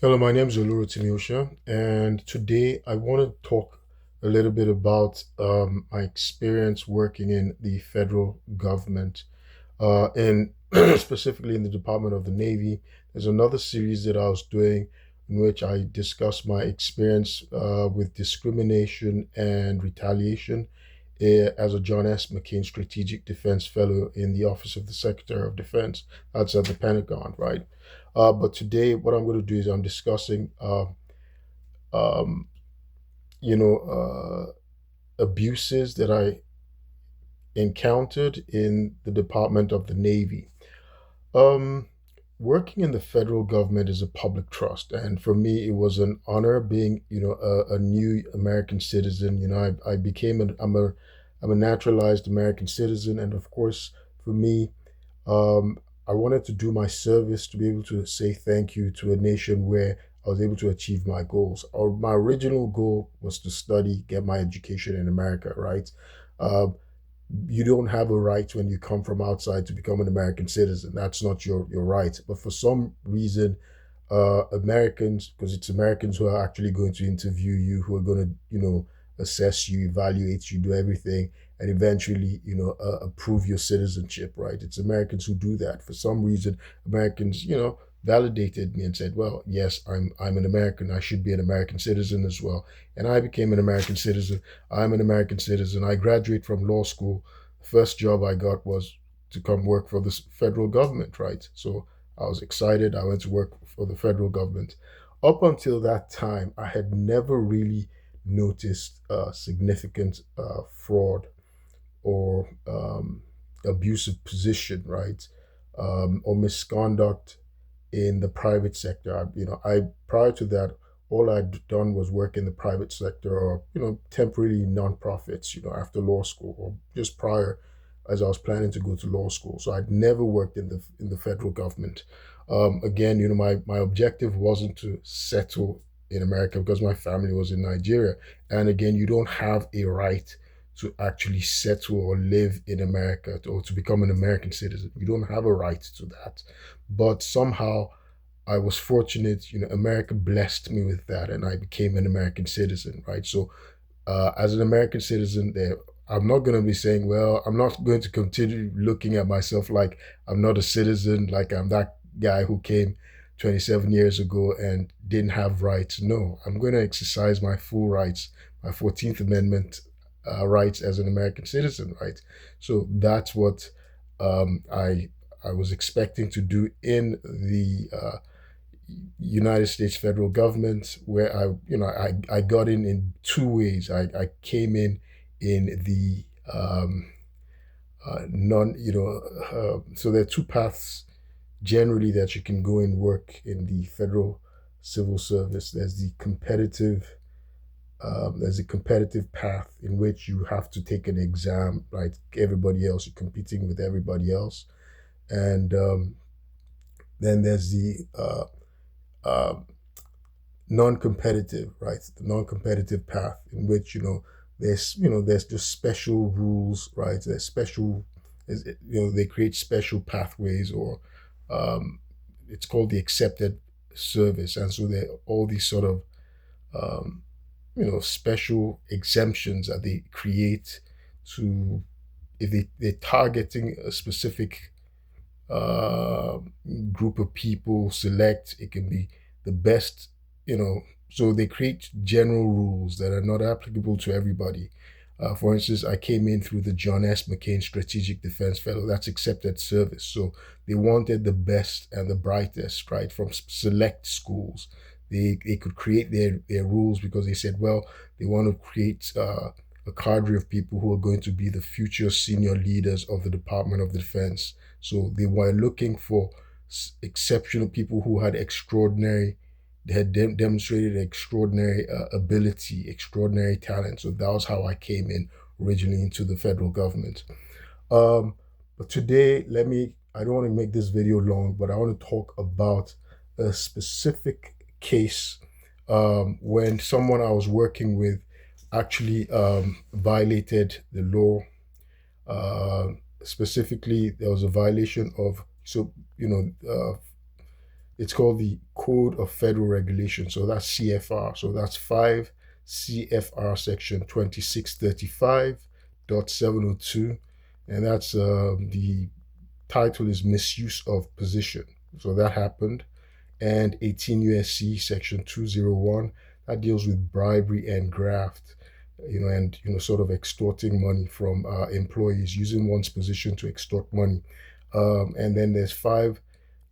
Hello, my name is Oluru Timiosha, and today I want to talk a little bit about my experience working in the federal government, and specifically in the Department of the Navy. There's another series that I was doing in which I discuss my experience with discrimination and retaliation as a John S. McCain Strategic Defense Fellow in the Office of the Secretary of Defense. That's at the Pentagon, right? But today, what I'm going to do is I'm discussing, um, you know, abuses that I encountered in the Department of the Navy. Um, Working in the federal government is a public trust, and for me, it was an honor being, a new American citizen. I became I'm a naturalized American citizen, and of course, for me, I wanted to do my service to be able to say thank you to a nation where I was able to achieve my goals. Or my original goal was to study, get my education in America, right? Uh, you don't have a right when you come from outside to become an American citizen. That's not your right. But for some reason, Americans, because it's Americans who are actually going to interview you, who are going to, assess you, evaluate you, do everything, and eventually, approve your citizenship, right? It's Americans who do that. For some reason, Americans, validated me and said, well, yes, I'm an American. I should be an American citizen as well. And I became an American citizen. I'm an American citizen. I graduated from law school. The first job I got was to come work for the federal government, right? So I was excited. I went to work for the federal government. Up until that time, I had never really noticed significant fraud or abusive position, right? Or misconduct in the private sector. I prior to that, all I'd done was work in the private sector or temporarily nonprofits. After law school or just prior, as I was planning to go to law school. So I'd never worked in the federal government. Again, my objective wasn't to settle in America because my family was in Nigeria. And again, you don't have a right to actually settle or live in America or to become an American citizen. You don't have a right to that. But somehow I was fortunate, America blessed me with that and I became an American citizen, right? So as an American citizen, there, I'm not going to be saying, well, I'm not going to continue looking at myself like I'm not a citizen, like I'm that guy who came 27 years ago and didn't have rights. No, I'm going to exercise my full rights, my 14th Amendment rights as an American citizen, right? So that's what I was expecting to do in the United States federal government, where I got in two ways. I came in the non, so there are two paths generally that you can go and work in the federal civil service. There's a competitive path in which you have to take an exam, like everybody else. You're competing with everybody else, and then there's the um, non-competitive, right? The non-competitive path in which there's just special rules, right? There's special, they create special pathways, or um, it's called the accepted service, and so there are all these sort of um, special exemptions that they create to, if they're targeting a specific uh, group of people, select, it can be the best, you know. So they create general rules that are not applicable to everybody. For instance, I came in through the John S. McCain Strategic Defense Fellow. That's accepted service. So they wanted the best and the brightest, right, from select schools. They could create their rules because they said, well, they want to create a cadre of people who are going to be the future senior leaders of the Department of Defense. So they were looking for exceptional people who had extraordinary, they had demonstrated extraordinary ability, extraordinary talent. So that was how I came in originally into the federal government. Um, but today, I don't want to make this video long, but I want to talk about a specific case when someone I was working with actually violated the law. Specifically, there was a violation of, so, it's called the Code of Federal Regulations. So that's CFR. So that's 5 CFR section 2635.702. And that's the title is misuse of position. So that happened. And 18 USC section 201 that deals with bribery and graft, and sort of extorting money from employees, using one's position to extort money. And then there's 5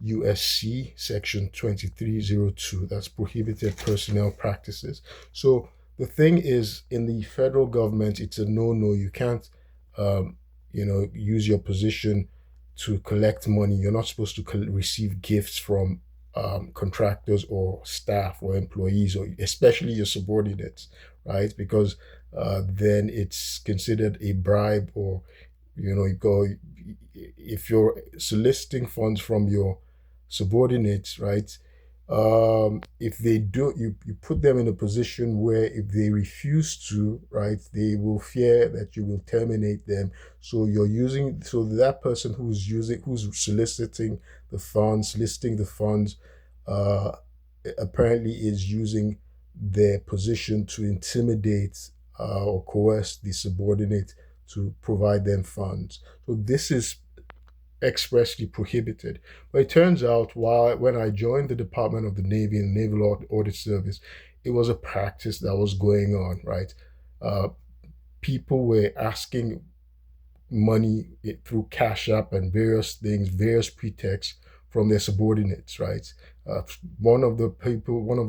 USC section 2302, that's prohibited personnel practices. So the thing is, in the federal government, it's a no-no. You can't, use your position to collect money. You're not supposed to receive gifts from contractors or staff or employees, or especially your subordinates, right? Because then it's considered a bribe, or you go, if you're soliciting funds from your subordinates, right? If they do, you put them in a position where if they refuse to, right, they will fear that you will terminate them. So that person who's soliciting the funds, listing the funds, uh, apparently is using their position to intimidate or coerce the subordinate to provide them funds. So this is expressly prohibited. But it turns out, when I joined the Department of the Navy and Naval Audit Service, it was a practice that was going on, right? Uh, People were asking money through Cash App and various things, various pretexts from their subordinates, right? Uh, one of the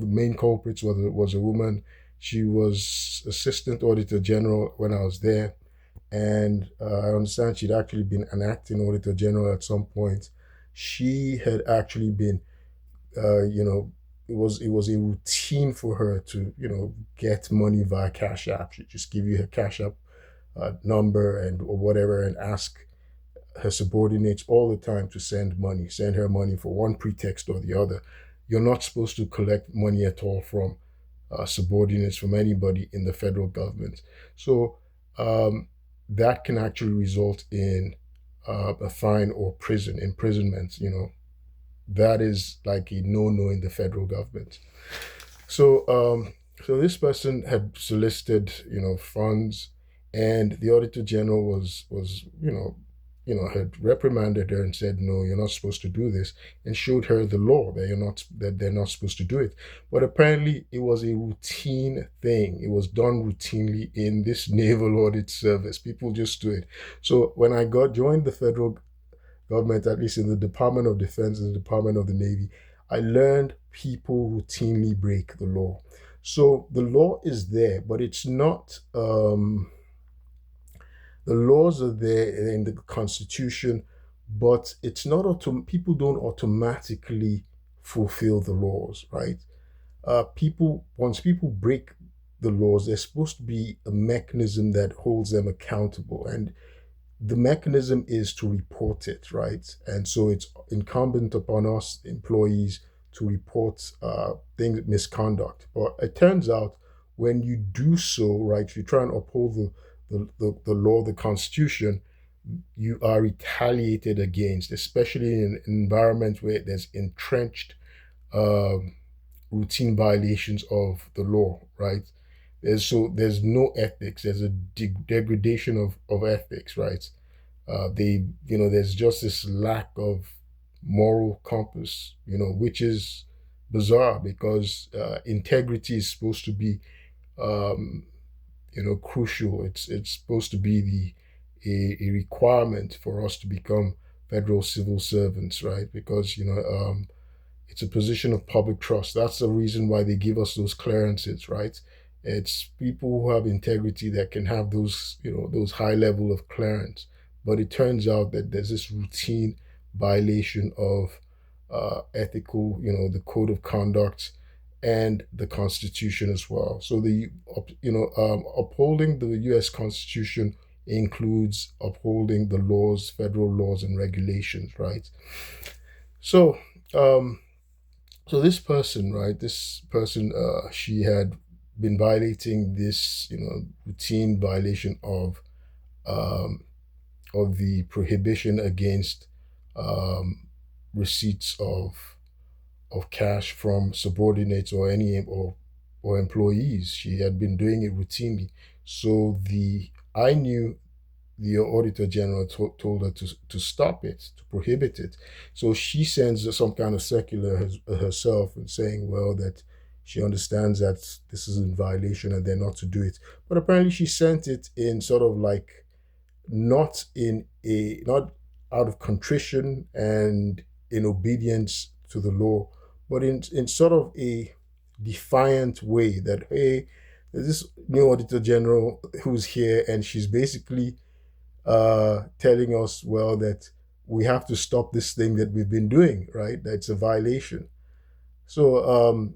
main culprits was a woman. She was Assistant Auditor General when I was there, and I understand she'd actually been an acting Auditor General at some point. She had actually been, it was a routine for her to get money via Cash App. She'd just give you her Cash App number and or whatever, and ask her subordinates all the time to send her money for one pretext or the other. You're not supposed to collect money at all from subordinates, from anybody in the federal government. So that can actually result in a fine or imprisonment. That is like a no-no in the federal government. So, so this person had solicited, funds, and the Auditor General was, had reprimanded her and said, no, you're not supposed to do this, and showed her the law that they're not supposed to do it. But apparently, it was a routine thing. It was done routinely in this Naval Audit Service. People just do it. So when I joined the federal government, at least in the Department of Defense and the Department of the Navy, I learned people routinely break the law. So the law is there, but it's not. The laws are there in the Constitution, but it's not people don't automatically fulfill the laws, right? Once people break the laws, there's supposed to be a mechanism that holds them accountable, and the mechanism is to report it, right? And so it's incumbent upon us employees to report misconduct. But it turns out, when you do so, right, if you try and uphold the law, the Constitution, you are retaliated against, especially in an environment where there's entrenched um, routine violations of the law, right? There's no ethics. There's a degradation of ethics, right? There's just this lack of moral compass, which is bizarre, because integrity is supposed to be, um, crucial. It's supposed to be a requirement for us to become federal civil servants, right? Because it's a position of public trust. That's the reason why they give us those clearances, right? It's people who have integrity that can have those high level of clearance. But it turns out that there's this routine violation of ethical, the code of conduct and the Constitution as well. So upholding the U.S. Constitution includes upholding the laws, federal laws and regulations, right? So um, so this person, she had been violating this, routine violation um, of the prohibition against um, receipts of cash from subordinates or or employees. She had been doing it routinely. So the I knew the Auditor General told her to stop it, to prohibit it. So she sends some kind of circular herself and saying, well, that she understands that this is in violation and they're not to do it. But apparently she sent it in sort of like not out of contrition and in obedience to the law, but in sort of a defiant way that, hey, there's this new Auditor General who's here and she's basically telling us, well, that we have to stop this thing that we've been doing, right? That's a violation. So,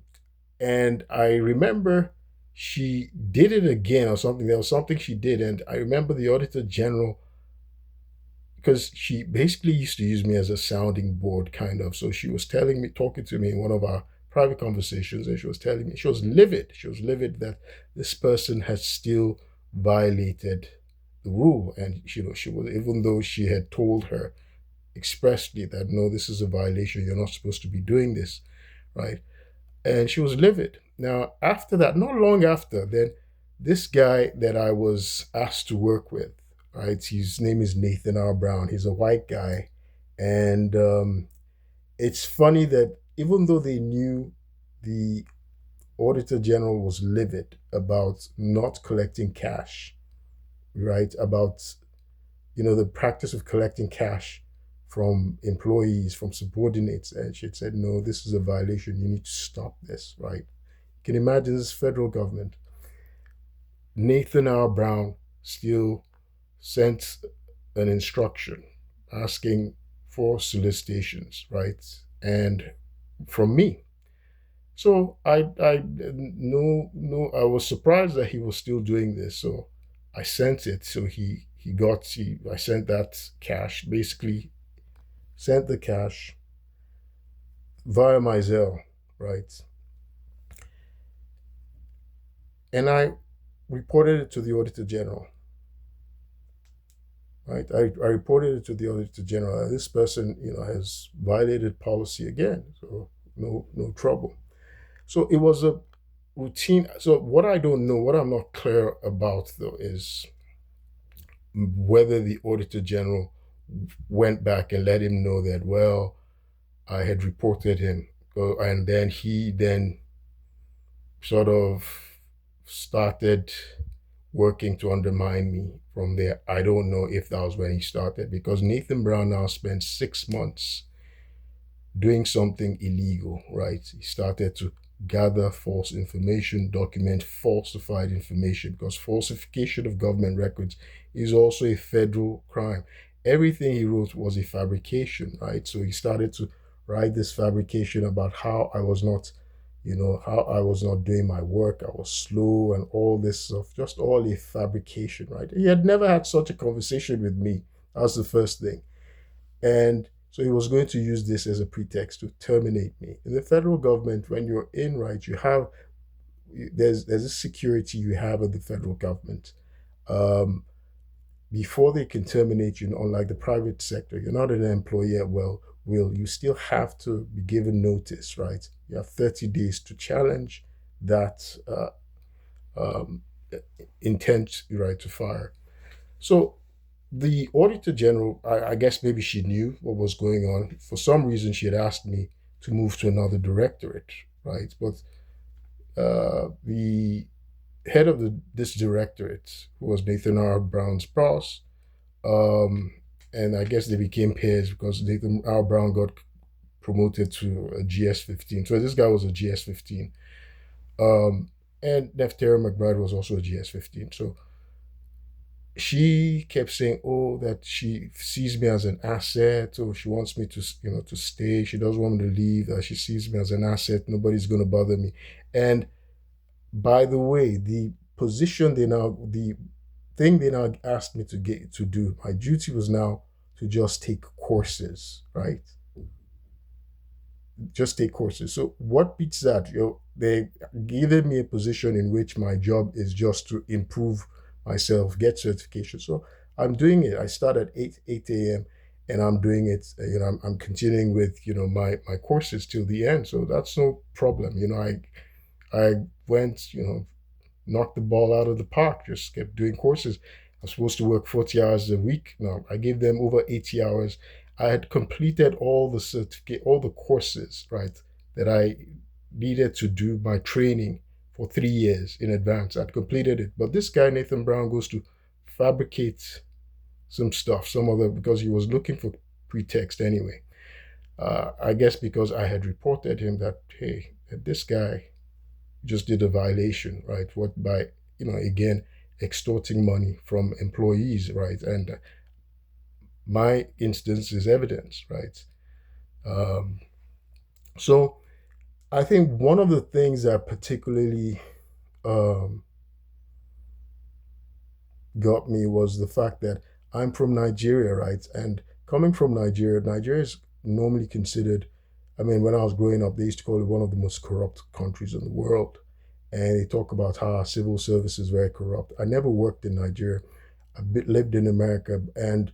and I remember she did it again or something. There was something she did, and I remember the Auditor General, because she basically used to use me as a sounding board, kind of. So she was telling me, talking to me in one of our private conversations, and she was telling me she was livid. She was livid that this person had still violated the rule, and she was, even though she had told her expressly that no, this is a violation. You're not supposed to be doing this, right? And she was livid. Now, after that, not long after, then this guy that I was asked to work with, right? His name is Nathan R. Brown. He's a white guy, and it's funny that even though they knew the Auditor General was livid about not collecting cash, right? About the practice of collecting cash from employees, from subordinates, and she had said, no, this is a violation. You need to stop this, right? You can imagine this federal government. Nathan R. Brown still sent an instruction asking for solicitations, right? And from me. So I no I was surprised that he was still doing this. So I sent it. So I sent that cash, basically sent the cash via my Zelle, right? And I reported it to the Auditor General, right? I reported it to the Auditor General. This person, has violated policy again. So no trouble. So it was a routine. So what I don't know, what I'm not clear about though, is whether the Auditor General went back and let him know that, well, I had reported him, and then he then sort of started working to undermine me from there. I don't know if that was when he started, because Nathan Brown now spent 6 months doing something illegal, right? He started to gather false information, document falsified information, because falsification of government records is also a federal crime. Everything he wrote was a fabrication, right? So he started to write this fabrication about how I was not, how I was not doing my work, I was slow and all this stuff, just all a fabrication, right? He had never had such a conversation with me. That was the first thing. And so he was going to use this as a pretext to terminate me. In the federal government, when you're in, right, there's a security you have at the federal government. Um, Before they can terminate you, unlike the private sector, you're not an employee at will. You still have to be given notice, right? You have 30 days to challenge that um, intent, right, to fire. So the Auditor General, I guess maybe she knew what was going on. For some reason, she had asked me to move to another directorate, right? But the head of this directorate, who was Nathan R. Brown's boss, um, and I guess they became peers because Nathan R. Brown got promoted to a GS 15. So this guy was a GS 15. And Neftera McBride was also a GS 15. So she kept saying, "Oh, that she sees me as an asset, or she wants me to, to stay. She doesn't want me to leave. That she sees me as an asset. Nobody's going to bother me." And by the way, the thing they now asked me to do, my duty was now to just take courses, right? Just take courses. So what beats that? They given me a position in which my job is just to improve myself, get certification. So I'm doing it. I start at 8 a.m. and I'm doing it. I'm continuing with my courses till the end, so that's no problem. I went, knocked the ball out of the park, just kept doing courses. I'm supposed to work 40 hours a week. No, I gave them over 80 hours. I had completed all the certificate, all the courses, right, that I needed to do my training for 3 years in advance. I'd completed it. But this guy, Nathan Brown, goes to fabricate some stuff, some other, because he was looking for pretext anyway. I guess because I had reported him that, hey, this guy just did a violation, right? What by, again, extorting money from employees, right? And my instance is evidence, right? Um, so I think one of the things that particularly um, got me was the fact that I'm from Nigeria, right? And coming from Nigeria, Nigeria is normally considered, I mean, when I was growing up, they used to call it one of the most corrupt countries in the world. And they talk about how our civil service is very corrupt. I never worked in Nigeria. I lived in America, and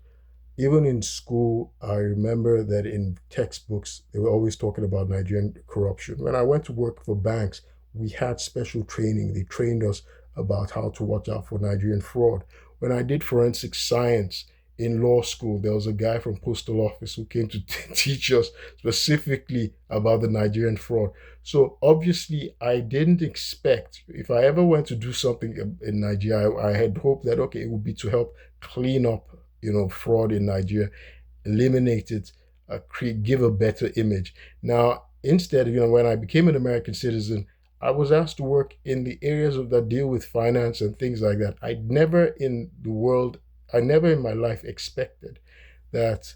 even in school, I remember that in textbooks, they were always talking about Nigerian corruption. When I went to work for banks, we had special training. They trained us about how to watch out for Nigerian fraud. When I did forensic science in law school, there was a guy from postal office who came to teach us specifically about the Nigerian fraud. So obviously, I didn't expect, if I ever went to do something in Nigeria, I had hoped that, okay, it would be to help clean up fraud in Nigeria, eliminate it, give a better image. Now, instead, when I became an American citizen, I was asked to work in the areas that deal with finance and things like that. I never in my life expected that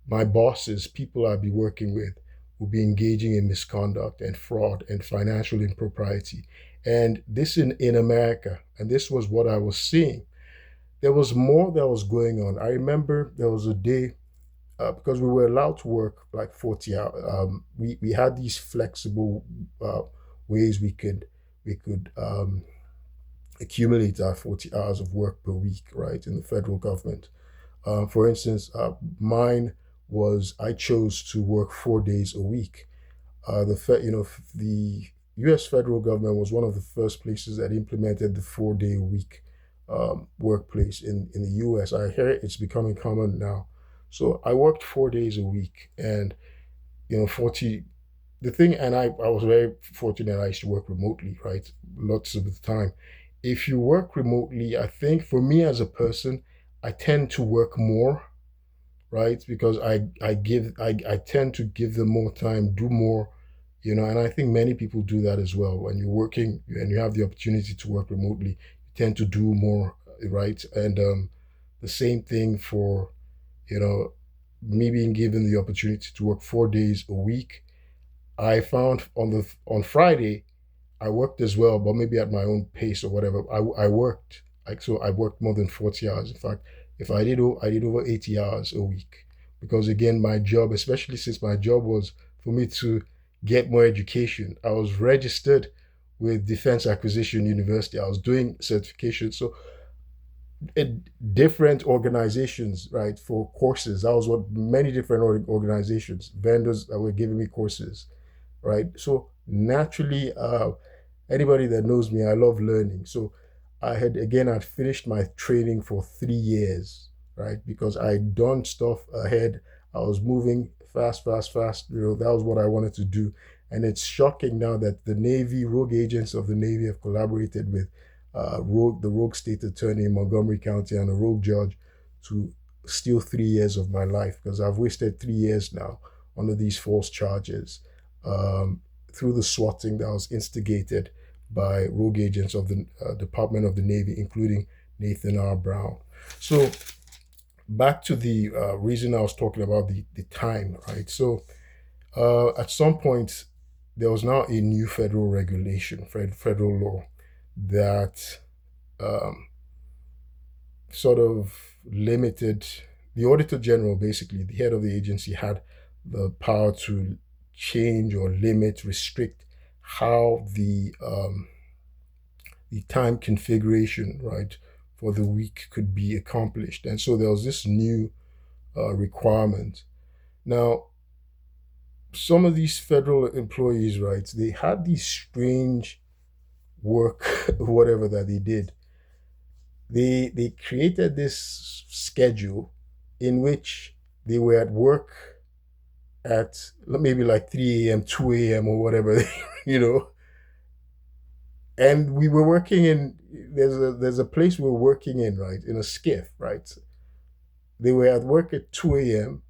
my bosses, people I'd be working with, will be engaging in misconduct and fraud and financial impropriety. And this in America, and this was what I was seeing. There was more that was going on. I remember there was a day, because we were allowed to work like 40 hours. We had these flexible ways we could accumulate our 40 hours of work per week, right, in the federal government. For instance, mine was I chose to work 4 days a week. The U.S. federal government was one of the first places that implemented the 4 day a week workplace in the U.S. I hear it's becoming common now. So I worked 4 days a week, and 40. The thing, and I was very fortunate. I used to work remotely, right, lots of the time. If you work remotely, I think for me as a person, I tend to work more, right? Because I tend to give them more time, do more, and I think many people do that as well. When you're working and you have the opportunity to work remotely, you tend to do more, right? And the same thing for, you know, me being given the opportunity to work 4 days a week. I found on Friday I worked as well, but maybe at my own pace or whatever. I worked I worked more than 40 hours. In fact, if I did over 80 hours a week, because again, my job, especially since my job was for me to get more education, I was registered with Defense Acquisition University. I was doing certification, so it, different organizations, right, for courses. That was what many different organizations, vendors that were giving me courses, right? So naturally, anybody that knows me, I love learning. So I'd finished my training for 3 years, right? Because I'd done stuff ahead. I was moving fast, fast, fast. That was what I wanted to do. And it's shocking now that the Navy, rogue agents of the Navy have collaborated with the rogue state attorney in Montgomery County and a rogue judge to steal 3 years of my life, because I've wasted 3 years now under these false charges, through the swatting that was instigated by rogue agents of the Department of the Navy, including Nathan R. Brown. So back to the reason I was talking about the time, right? So at some point, there was now a new federal regulation, federal law that um, sort of limited the Auditor General, basically, the head of the agency, had the power to change or limit, restrict how the time configuration, right, for the week could be accomplished. And so there was this new requirements. Now, some of these federal employees, right, they had these strange work, whatever that they did. They created this schedule in which they were at work at maybe like 3 a.m., 2 a.m., or whatever, you know. And we were working in there's a place we were working in, right, in a skiff, right. They were at work at 2 a.m.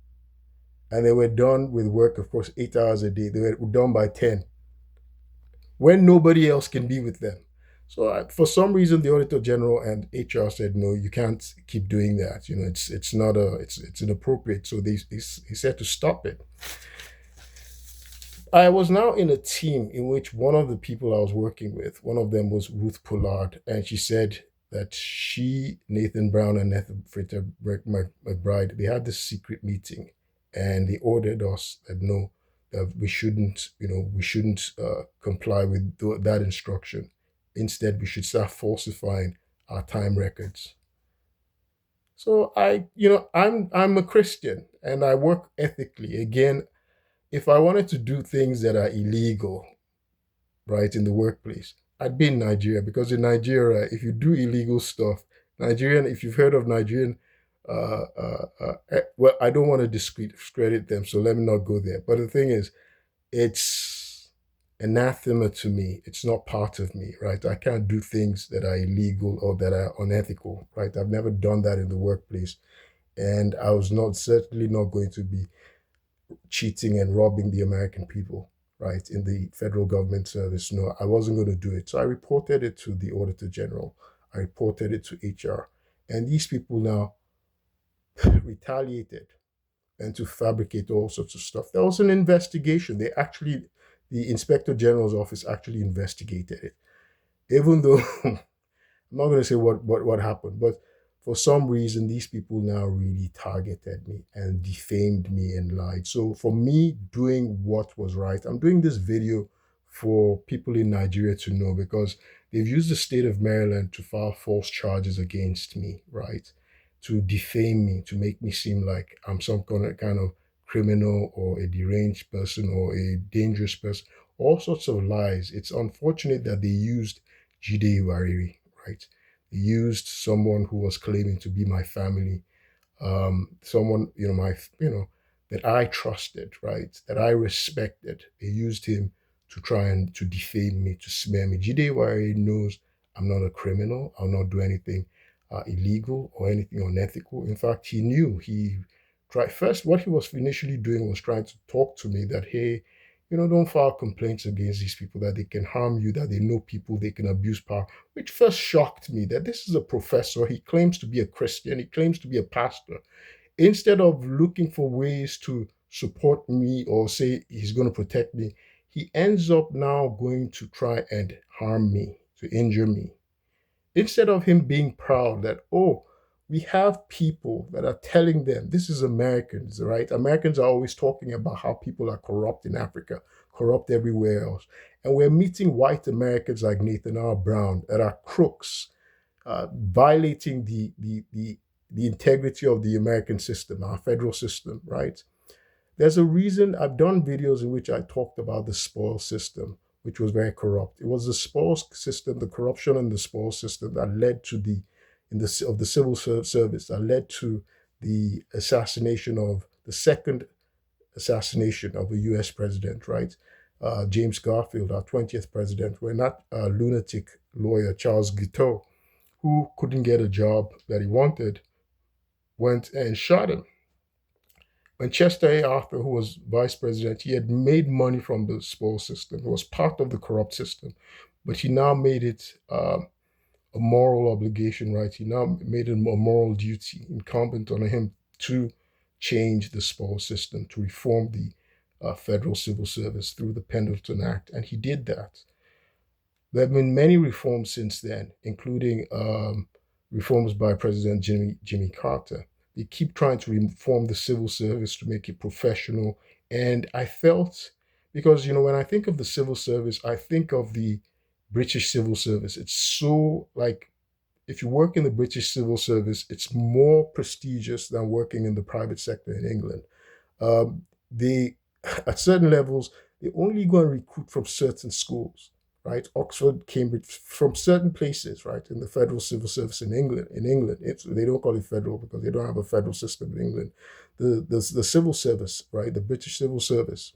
and they were done with work, of course, 8 hours a day. They were done by 10 when nobody else can be with them. So for some reason, the Auditor General and HR said, no, you can't keep doing that. You know, it's not a it's inappropriate. So he said to stop it. I was now in a team in which one of the people I was working with, one of them was Ruth Pollard, and she said that she, Nathan Brown, and Nathan Fritter McBride, they had this secret meeting, and they ordered us that no, that we shouldn't comply with that instruction. Instead, we should start falsifying our time records. So I'm a Christian and I work ethically. Again, if I wanted to do things that are illegal, right, in the workplace, I'd be in Nigeria, because in Nigeria, if you do illegal stuff, Nigerian, if you've heard of Nigerian, well, I don't want to discredit them, so let me not go there. But the thing is, it's anathema to me. It's not part of me, right? I can't do things that are illegal or that are unethical, right? I've never done that in the workplace, and I was not certainly not going to be cheating and robbing the American people, right, in the federal government service. No, I wasn't going to do it. So I reported it to the Auditor General. I reported it to HR. And these people now retaliated and to fabricate all sorts of stuff. There was an investigation. The Inspector General's office actually investigated it, even though I'm not going to say what happened, but for some reason, these people now really targeted me and defamed me and lied. So for me doing what was right, I'm doing this video for people in Nigeria to know, because they've used the state of Maryland to file false charges against me, right? To defame me, to make me seem like I'm some kind of criminal or a deranged person or a dangerous person, all sorts of lies. It's unfortunate that they used Jide Iwariri, right? They used someone who was claiming to be my family, someone, that I trusted, right? That I respected. They used him to try and to defame me, to smear me. Jide Iwariri knows I'm not a criminal. I'll not do anything illegal or anything unethical. In fact, he knew he tried first. What he was initially doing was trying to talk to me that, hey, don't file complaints against these people, that they can harm you, that they know people, they can abuse power, which first shocked me, that this is a professor. He claims to be a Christian, he claims to be a pastor. Instead of looking for ways to support me or say he's going to protect me, he ends up now going to try and harm me, to injure me. Instead of him being proud that, oh, we have people that are telling them this is Americans, right? Americans are always talking about how people are corrupt in Africa, corrupt everywhere else. And we're meeting white Americans like Nathan R. Brown that are crooks, violating the integrity of the American system, our federal system, right? There's a reason I've done videos in which I talked about the spoil system, which was very corrupt. It was the spoil system, the corruption in the spoil system that led to the civil service, that led to the assassination of the second assassination of a U.S. president, right? James Garfield, our 20th president, when that lunatic lawyer, Charles Guiteau, who couldn't get a job that he wanted, went and shot him. When Chester A. Arthur, who was vice president, he had made money from the spoil system. It was part of the corrupt system, but he now made it a moral obligation, right? He now made it a moral duty incumbent on him to change the spoil system, to reform the federal civil service through the Pendleton Act, and he did that. There have been many reforms since then, including reforms by President Jimmy Carter. They keep trying to reform the civil service to make it professional. And I felt, because, when I think of the civil service, I think of the British civil service. It's so like if you work in the British civil service, it's more prestigious than working in the private sector in England. They, at certain levels, they only go and recruit from certain schools, right? Oxford, Cambridge, from certain places, right? In the federal civil service in England, they don't call it federal because they don't have a federal system in England. The civil service, right? The British civil service,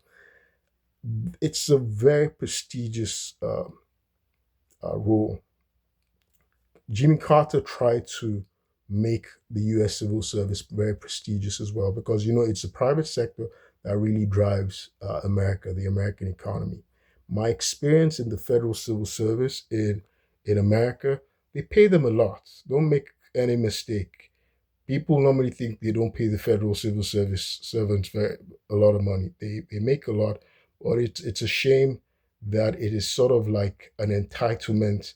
it's a very prestigious role. Jimmy Carter tried to make the U.S. civil service very prestigious as well because it's the private sector that really drives America, the American economy. My experience in the federal civil service in America, they pay them a lot. Don't make any mistake. People normally think they don't pay the federal civil service servants a lot of money. They make a lot, but it's a shame that it is sort of like an entitlement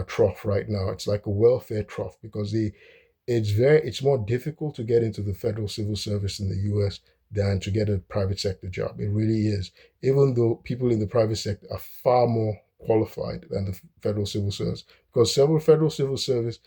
trough right now. It's like a welfare trough because it's more difficult to get into the federal civil service in the U.S. than to get a private sector job. It really is. Even though people in the private sector are far more qualified than the federal civil service, because several federal civil service,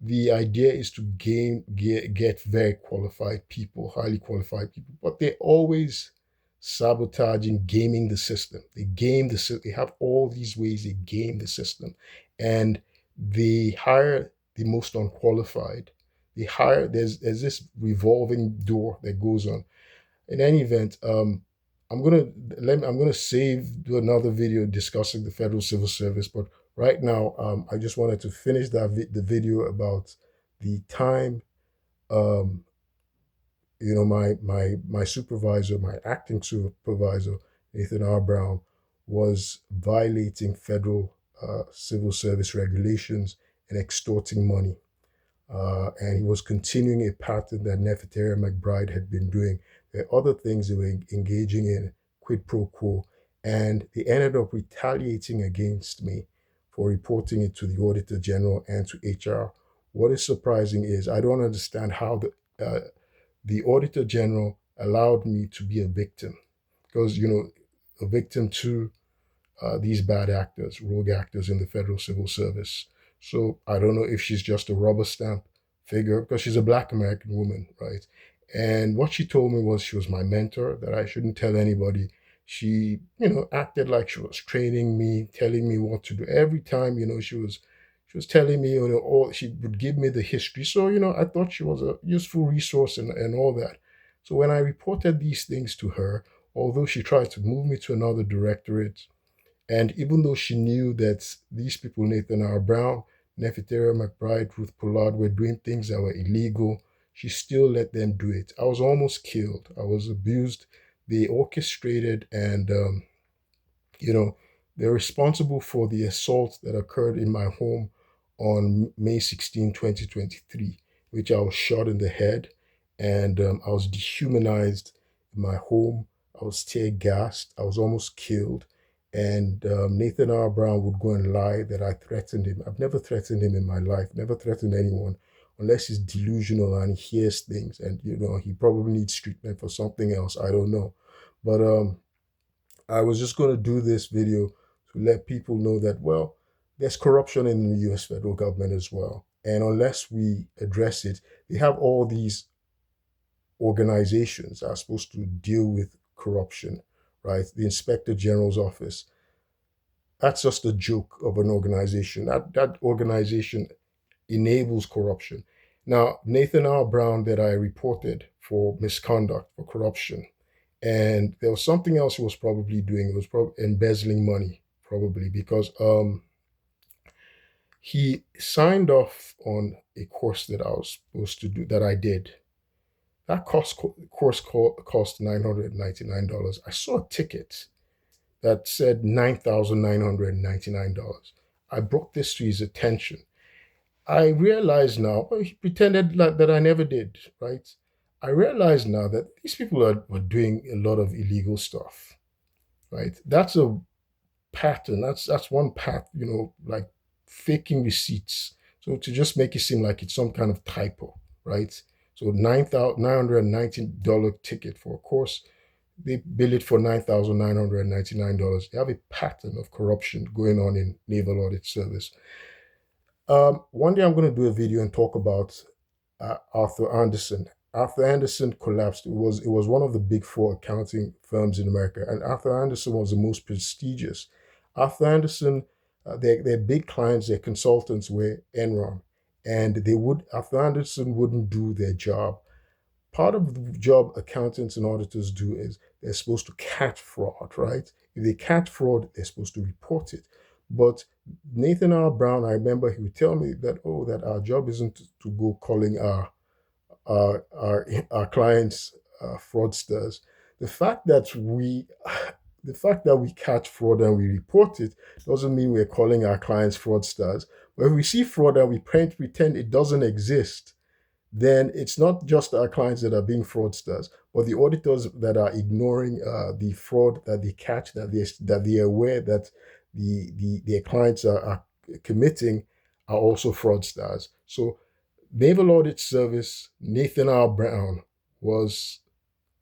the idea is to get very qualified people, highly qualified people, but they're always sabotaging, gaming the system. They game the system. They have all these ways they game the system, and they hire the most unqualified. They hire. There's this revolving door that goes on. In any event, I'm gonna save do another video discussing the federal civil service, but right now, I just wanted to finish the video about the time, um, my supervisor, my acting supervisor, Nathan R. Brown, was violating federal civil service regulations and extorting money. And he was continuing a pattern that Nefertari McBride had been doing. There are other things they were engaging in, quid pro quo, and they ended up retaliating against me for reporting it to the Auditor General and to HR. What is surprising is I don't understand how the Auditor General allowed me to be a victim because, a victim to these bad actors, rogue actors in the federal civil service. So I don't know if she's just a rubber stamp figure because she's a Black American woman, right? And what she told me was she was my mentor, that I shouldn't tell anybody. She, acted like she was training me, telling me what to do. Every time, she was telling me, all she would give me the history. So, I thought she was a useful resource and all that. So when I reported these things to her, although she tried to move me to another directorate, and even though she knew that these people, Nathan R. Brown, Nefertari McBride, Ruth Pollard, were doing things that were illegal, she still let them do it. I was almost killed. I was abused. They orchestrated and, you know, they're responsible for the assault that occurred in my home on May 16, 2023, which I was shot in the head and I was dehumanized in my home. I was tear gassed. I was almost killed. And Nathan R. Brown would go and lie that I threatened him. I've never threatened him in my life, never threatened anyone, unless he's delusional and he hears things and, he probably needs treatment for something else. I don't know. But I was just going to do this video to let people know that, well, there's corruption in the US federal government as well. And unless we address it, they have all these organizations that are supposed to deal with corruption, right? The Inspector General's office. That's just a joke of an organization. That organization enables corruption. Now, Nathan R. Brown that I reported for misconduct, for corruption, and there was something else he was probably doing. It was probably embezzling money, probably because he signed off on a course that I was supposed to do that I did. That cost $999. I saw a ticket that said $9,999. I brought this to his attention. I realize now, well, he pretended like that I never did, right? I realize now that these people were doing a lot of illegal stuff, right? That's a pattern. That's one path, like faking receipts. So to just make it seem like it's some kind of typo, right? So $9,919 ticket for a course, they bill it for $9,999. They have a pattern of corruption going on in Naval Audit Service. One day I'm going to do a video and talk about Arthur Anderson. Arthur Anderson collapsed. It was one of the big four accounting firms in America, and Arthur Anderson was the most prestigious. Arthur Anderson, their big clients, their consultants were Enron, and Arthur Anderson wouldn't do their job. Part of the job accountants and auditors do is they're supposed to catch fraud, right? If they catch fraud, they're supposed to report it. But Nathan R. Brown, I remember he would tell me that, oh, that our job isn't to go calling our clients fraudsters. The fact that we the fact that we catch fraud and we report it doesn't mean we're calling our clients fraudsters. But if we see fraud and we pretend it doesn't exist, then it's not just our clients that are being fraudsters, but the auditors that are ignoring the fraud that they catch, that they're aware that their clients are committing, are also fraudsters. So Naval Audit Service, Nathan R. Brown was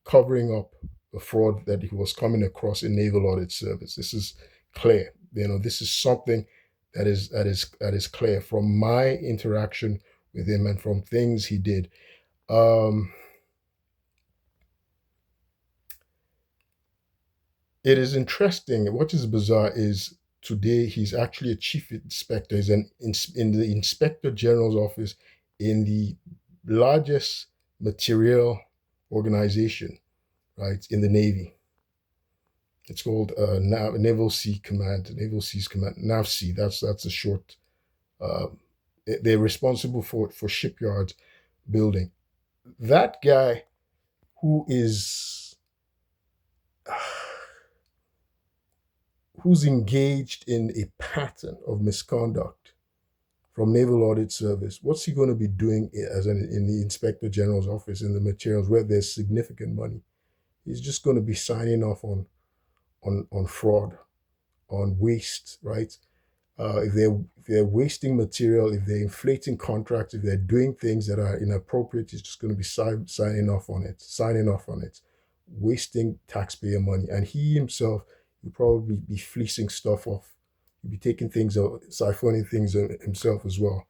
covering up the fraud that he was coming across in Naval Audit Service. This is clear. This is something that is clear from my interaction with him and from things he did. Um, it is interesting. What is bizarre is today he's actually a chief inspector. He's in the inspector general's office in the largest materiel organization, right, in the Navy. It's called Naval Sea Command, Naval Seas Command, NAVSEA. That's a short. Uh, they're responsible for shipyards building. That guy who is who's engaged in a pattern of misconduct from Naval Audit Service, what's he going to be doing in the Inspector General's office in the materials where there's significant money? He's just going to be signing off on fraud, on waste, right? If they're wasting material, if they're inflating contracts, if they're doing things that are inappropriate, he's just going to be signing off on it, wasting taxpayer money, and he himself will probably be fleecing stuff off. He'll be taking things out, siphoning things himself as well.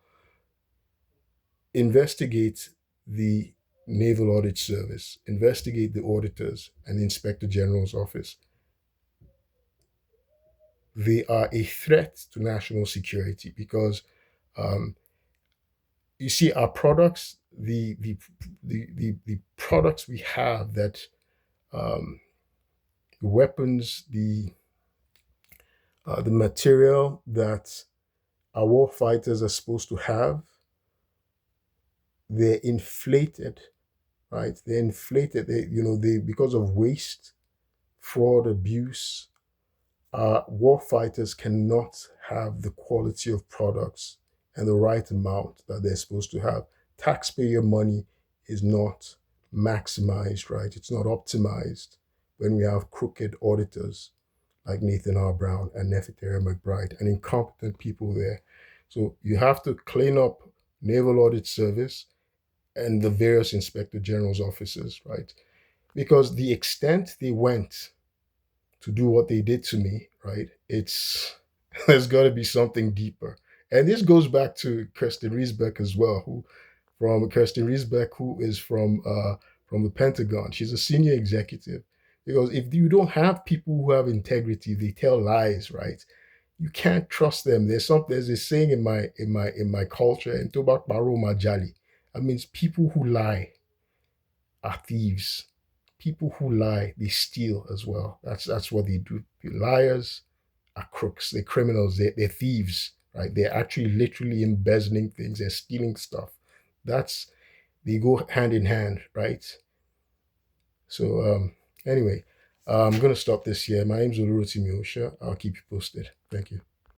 Investigate the Naval Audit Service, investigate the auditors and the Inspector General's office. They are a threat to national security because um, you see our products, the products we have that um, the weapons, the material that our war fighters are supposed to have, they're inflated, right? They're inflated. They because of waste, fraud, abuse. War fighters cannot have the quality of products and the right amount that they're supposed to have. Taxpayer money is not maximized, right? It's not optimized when we have crooked auditors like Nathan R. Brown and Nefertari McBride and incompetent people there. So you have to clean up Naval Audit Service and the various Inspector General's offices, right? Because the extent they went to do what they did to me, right? It's there's got to be something deeper. And this goes back to Kirsten Riesbeck as well, who is from the Pentagon. She's a senior executive. Because if you don't have people who have integrity, they tell lies, right? You can't trust them. There's a saying in my culture, in Tobak Baro Majali. That means people who lie are thieves. People who lie, they steal as well. That's what they do. The liars are crooks. They're criminals. They're thieves, right? They're actually literally embezzling things. They're stealing stuff. That's they go hand in hand, right? So anyway, I'm gonna stop this here. My name's Oluroti Miosha. I'll keep you posted. Thank you.